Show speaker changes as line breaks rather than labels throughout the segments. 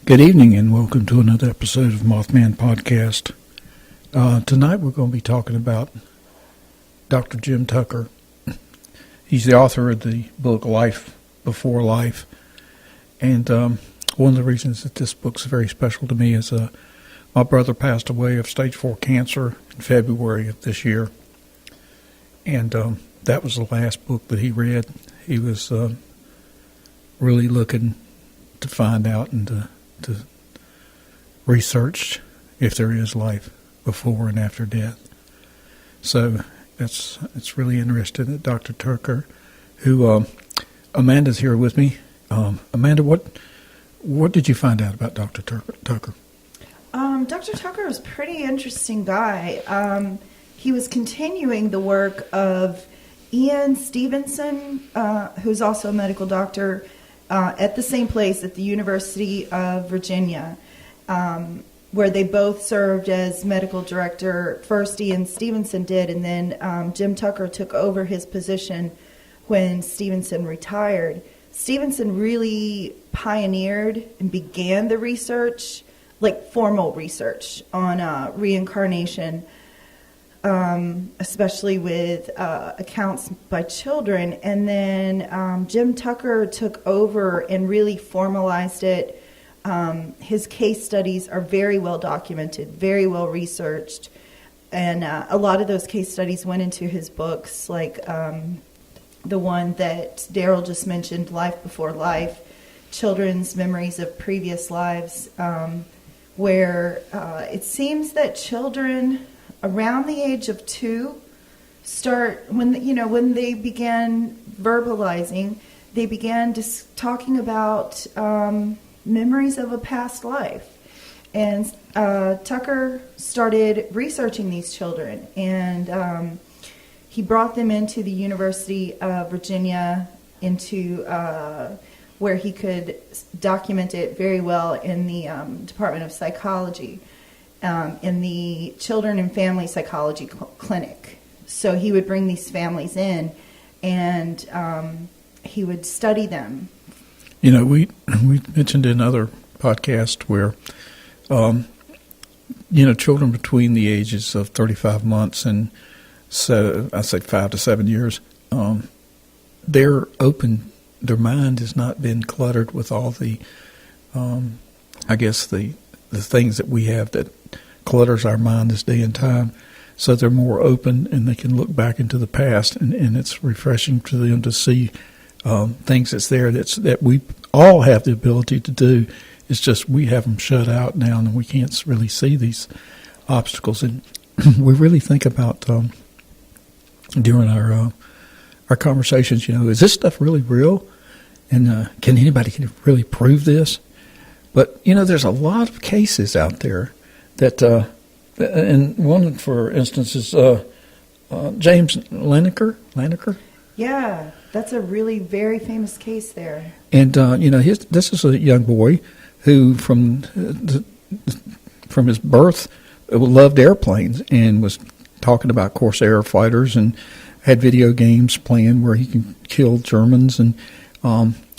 Good evening and welcome to another episode of Mouthmanpodcast. Tonight we're going to be talking about Dr. Jim Tucker. He's the author of the book Life Before Life. And one of the reasons that this book's very special to me is my brother passed away of stage 4 cancer in February of this year. And that was the last book that he read. He was really looking to find out and to research if there is life before and after death. So it's really interesting that Dr. Tucker, who Amanda's here with me. Amanda, what did you find out about Dr. Tucker?
Dr. Tucker is a pretty interesting guy. He was continuing the work of Ian Stevenson, who's also a medical doctor, at the same place at the University of Virginia, where they both served as medical director. First Ian Stevenson did, and then Jim Tucker took over his position when Stevenson retired. Stevenson really pioneered and began the research, like formal research on reincarnation, especially with accounts by children. And then Jim Tucker took over and really formalized it. His case studies are very well documented, very well researched, and a lot of those case studies went into his books, like the one that Daryl just mentioned, Life Before Life, Children's Memories of Previous Lives, where it seems that children around the age of 2 when they began verbalizing, they began just talking about memories of a past life. And Tucker started researching these children, and he brought them into the University of Virginia, into where he could document it very well in the Department of Psychology, in the Children and Family Psychology Clinic. So he would bring these families in, and he would study them.
You know, we mentioned in other podcast where, children between the ages of 35 months and I say 5 to 7 years, they're open. Their mind has not been cluttered with all the, the things that we have that clutters our mind this day and time. So they're more open and they can look back into the past, and it's refreshing to them to see things that's there that we all have the ability to do. It's just we have them shut out now, and we can't really see these obstacles. And we really think about during our conversations, is this stuff really real? And can anybody really prove this? But there's a lot of cases out there that, and one, for instance, is James Lineker.
Yeah, that's a really very famous case there.
And this is a young boy who, from his birth, loved airplanes and was talking about Corsair fighters and had video games playing where he can kill Germans. And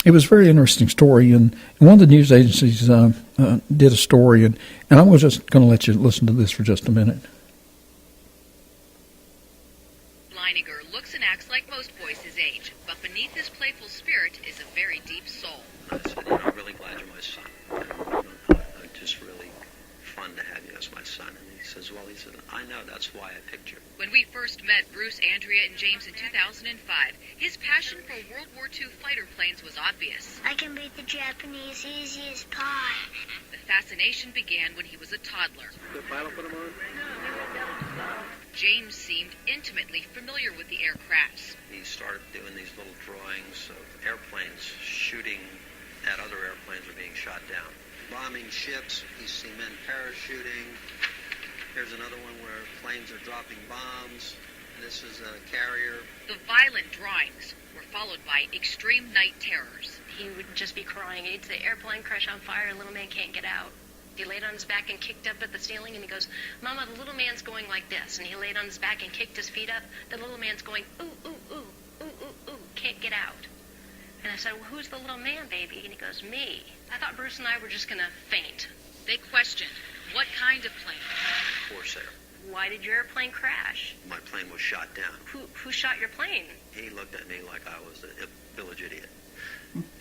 it was a very interesting story. And one of the news agencies did a story, and I'm just going to let you listen to this for just a minute.
Leininger looks and acts like most boys his age, but beneath his playful spirit is a very deep soul.
I said, I'm really glad you're my son. Just really fun to have you as my son. And he says, I know, that's why I picked you.
When we first met Bruce, Andrea, and James in 2005, his passion for World War II fighter planes was obvious.
I can beat the Japanese easy as pie.
The fascination began when he was a toddler.
The pilot put him on?
James seemed intimately familiar with the aircrafts.
He started doing these little drawings of airplanes shooting at other airplanes or being shot down. Bombing ships, he's seen men parachuting. Here's another one where planes are dropping bombs. This is a carrier.
The violent drawings were followed by extreme night terrors.
He would just be crying. He'd say, airplane crash on fire, little man can't get out. He laid on his back and kicked up at the ceiling, and he goes, Mama, the little man's going like this. And he laid on his back and kicked his feet up. The little man's going, ooh, ooh, ooh, ooh, ooh, ooh, can't get out. And I said, well, who's the little man, baby? And he goes, me. I thought Bruce and I were just going to faint.
They questioned, what kind of plane?
Corsair.
Why did your airplane crash?
My plane was shot down.
Who shot your plane?
He looked at me like I was a village idiot.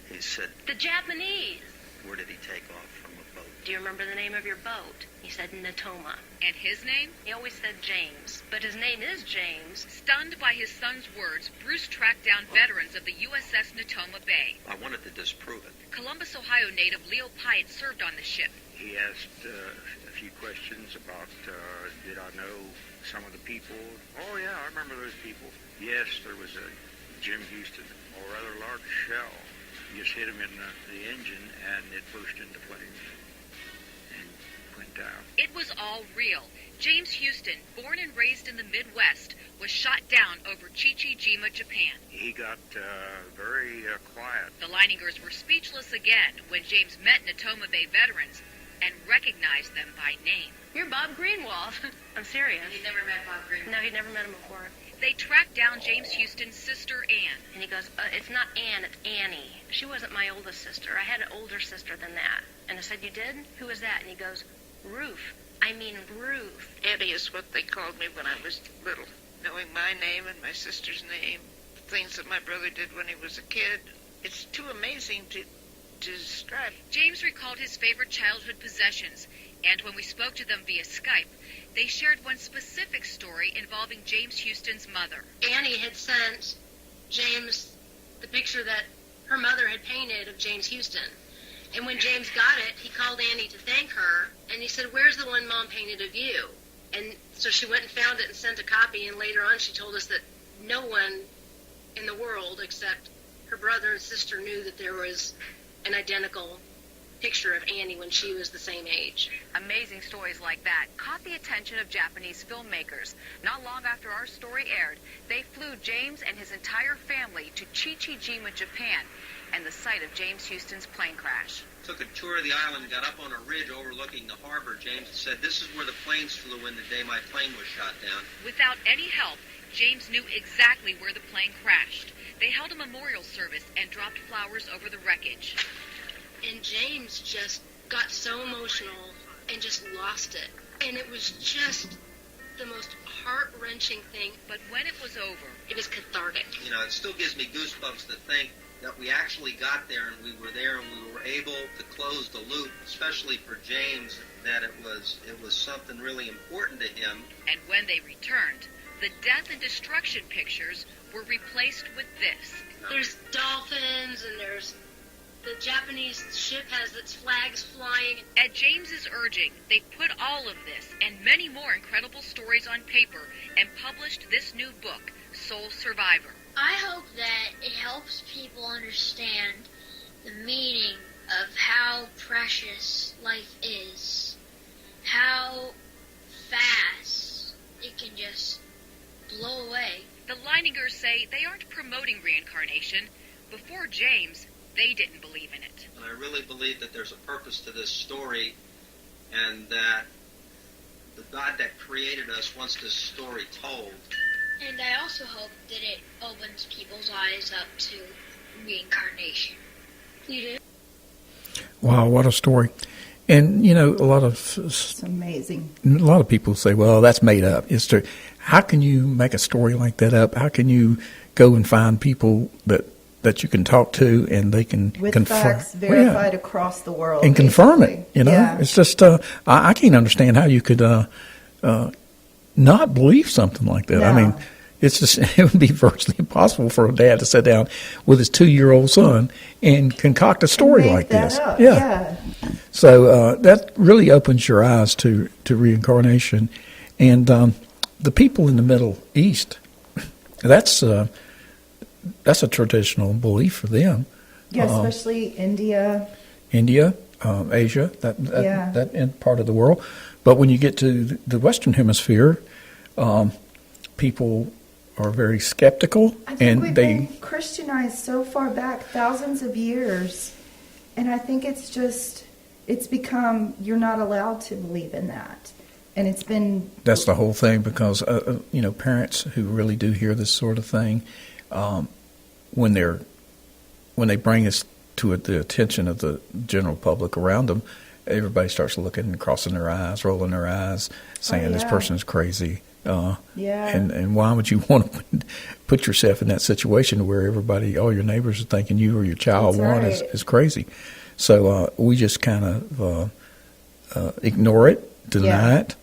He said,
The Japanese.
where did he take off from a boat?
Do you remember the name of your boat? He said Natoma.
And his name?
He always said James, but his name is James.
Stunned by his son's words, Bruce tracked down veterans of the USS Natoma Bay.
I wanted to disprove it.
Columbus, Ohio native Leo Pyatt served on the ship.
He asked a few questions about, did I know some of the people? Oh, yeah, I remember those people. Yes, there was a Jim Houston, a rather large shell. Just hit him in the engine, and it burst into flames and went down.
It was all real. James Houston, born and raised in the Midwest, was shot down over Chichijima, Japan.
He got very quiet.
The Leiningers were speechless again when James met Natoma Bay veterans and recognized them by name.
You're Bob Greenwald. I'm serious.
He never met Bob Green.
No, he'd never met him before.
They tracked down James Houston's sister, Ann.
And he goes, it's not Ann, it's Annie. She wasn't my oldest sister. I had an older sister than that. And I said, you did? Who was that? And he goes, Ruth. I mean Ruth.
Annie is what they called me when I was little. Knowing my name and my sister's name, things that my brother did when he was a kid, it's too amazing to describe.
James recalled his favorite childhood possessions, and when we spoke to them via Skype, they shared one specific story involving James Houston's mother.
Annie had sent James the picture that her mother had painted of James Houston. And when James got it, he called Annie to thank her, and he said, where's the one Mom painted of you? And so she went and found it and sent a copy, and later on she told us that no one in the world except her brother and sister knew that there was an identical picture of Annie when she was the same age.
Amazing stories like that caught the attention of Japanese filmmakers. Not long after our story aired, they flew James and his entire family to Chichijima, Japan, and the site of James Houston's plane crash.
Took a tour of the island, got up on a ridge overlooking the harbor. James said, this is where the planes flew in the day my plane was shot down.
Without any help, James knew exactly where the plane crashed. They held a memorial service and dropped flowers over the wreckage.
And James just got so emotional and just lost it. And it was just the most heart-wrenching thing.
But when it was over,
it was cathartic.
You know, it still gives me goosebumps to think that we actually got there and we were there and we were able to close the loop, especially for James, that it was something really important to him.
And when they returned, the death and destruction pictures were replaced with this.
There's dolphins and there's the Japanese ship has its flags flying.
At James's urging, they put all of this and many more incredible stories on paper and published this new book, Soul Survivor.
I hope that it helps people understand the meaning of how precious life is, how fast it can just blow away.
The Leiningers say they aren't promoting reincarnation. Before James, they didn't believe in it.
And I really believe that there's a purpose to this story and that the God that created us wants this story told.
And I also hope that it opens people's eyes up to reincarnation. You do?
Wow, what a story. And, you know,
It's amazing.
a lot of people say, well, that's made up. It's true. How can you make a story like that up? How can you go and find people that you can talk to and they can
With
confirm?
facts verified across the world.
And confirm
basically.
it, you know?
Yeah.
It's just, I can't understand how you could not believe something like that.
No.
I mean, it's just, it would be virtually impossible for a dad to sit down with his 2-year-old son and concoct a story
Make
like
that
this.
up.
Yeah.
Yeah.
So that really opens your eyes to reincarnation. And the people in the Middle East, that's a traditional belief for them.
Yeah, especially India.
India, Asia, that end part of the world. But when you get to the Western Hemisphere, people are very skeptical,
I think
and
we've been Christianized so far back, thousands of years, and I think it's become, you're not allowed to believe in that. And it's been...
That's the whole thing, because, parents who really do hear this sort of thing, when they're when they bring us to the attention of the general public around them, everybody starts looking and crossing their eyes, rolling their eyes, saying this person is crazy. And why would you want to put yourself in that situation where everybody, all your neighbors are thinking you or your child is crazy? So we just kind of ignore it, deny it.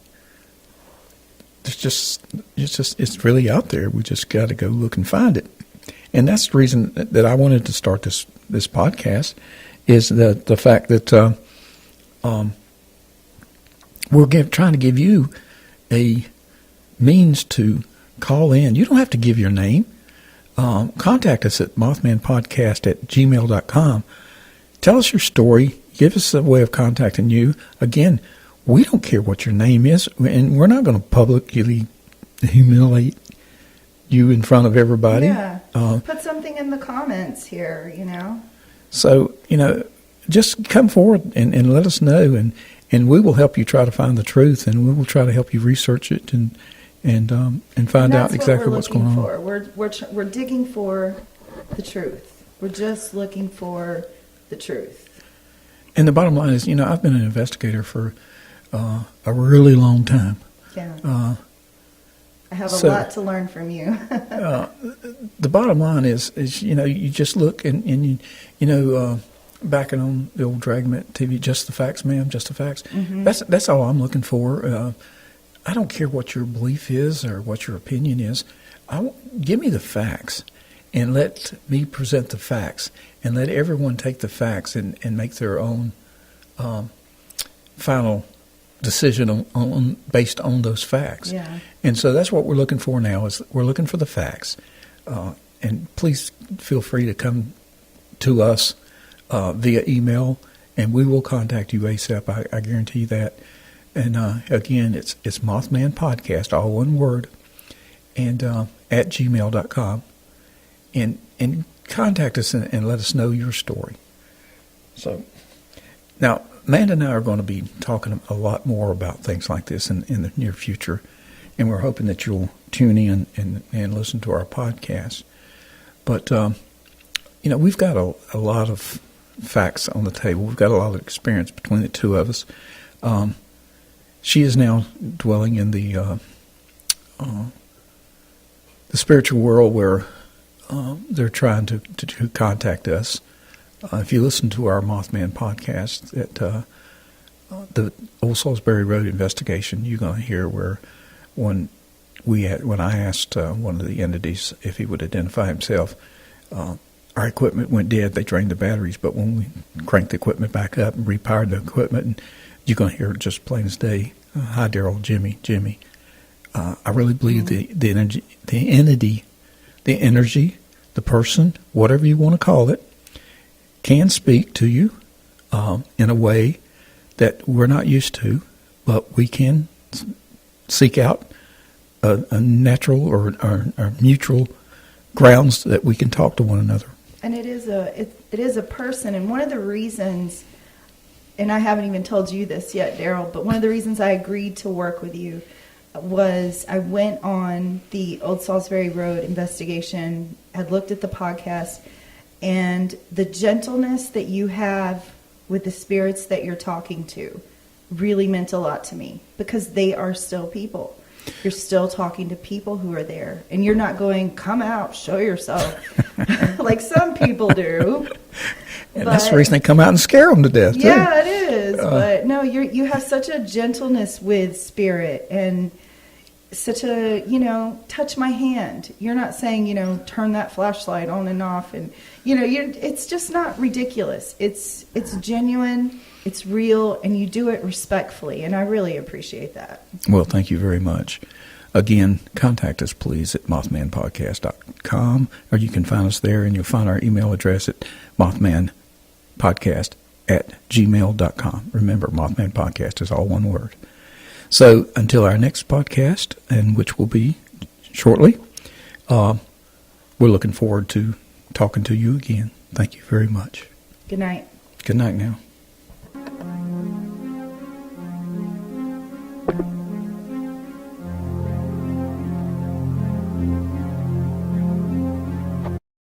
It's really out there. We just got to go look and find it. And that's the reason that I wanted to start this podcast, is the fact that we're trying to give you a means to call in. You don't have to give your name. Contact us at Mouthmanpodcast@gmail.com. Tell us your story. Give us a way of contacting you. Again, we don't care what your name is, and we're not going to publicly humiliate you in front of everybody.
Yeah. Put something in the comments here,
So, just come forward and let us know, and we will help you try to find the truth, and we will try to help you research it and find out exactly what's going on.
We're digging for the truth. We're just looking for the truth.
And the bottom line is, I've been an investigator for a really long time.
Yeah. I have a lot to learn from you.
The bottom line is you just look and back on the old Dragnet TV, just the facts, ma'am, just the facts. Mm-hmm. That's all I'm looking for. I don't care what your belief is or what your opinion is. Give me the facts, and let me present the facts, and let everyone take the facts and make their own final decision on based on those facts.
Yeah.
And so that's what we're looking for now, is we're looking for the facts. And please feel free to come to us via email, and we will contact you ASAP. I guarantee that. And again, it's Mothman Podcast, all one word, and at gmail.com. And contact us and let us know your story. So now, Amanda and I are going to be talking a lot more about things like this in the near future, and we're hoping that you'll tune in and listen to our podcast. But, we've got a lot of facts on the table. We've got a lot of experience between the two of us. She is now dwelling in the spiritual world where they're trying to contact us. If you listen to our Mothman podcast at the Old Salisbury Road investigation, you're going to hear where when I asked one of the entities if he would identify himself, our equipment went dead. They drained the batteries, but when we cranked the equipment back up and repowered the equipment, and you're going to hear it just plain as day. Hi, Daryl, Jimmy. I really believe the entity, the person, whatever you want to call it, can speak to you in a way that we're not used to, but we can seek out a natural or mutual grounds that we can talk to one another.
And it is a person, and one of the reasons, and I haven't even told you this yet, Daryl, but one of the reasons I agreed to work with you was I went on the Old Salisbury Road investigation, had looked at the podcast, and the gentleness that you have with the spirits that you're talking to really meant a lot to me, because they are still people. You're still talking to people who are there, and you're not going, come out, show yourself, like some people do.
And that's the reason they come out and scare them to death, too.
Yeah, it is. But no, you have such a gentleness with spirit, and such a, touch my hand. You're not saying, turn that flashlight on and off, and it's just not ridiculous. It's genuine, it's real, and you do it respectfully, and I really appreciate that. Well,
thank you very much. Again, contact us, please, at Mouthmanpodcast.com, or you can find us there, and you'll find our email address at Mouthmanpodcast@gmail.com. Remember, Mothman Podcast is all one word. So until our next podcast, and which will be shortly, we're looking forward to talking to you again. Thank you very much.
Good night.
Good night now.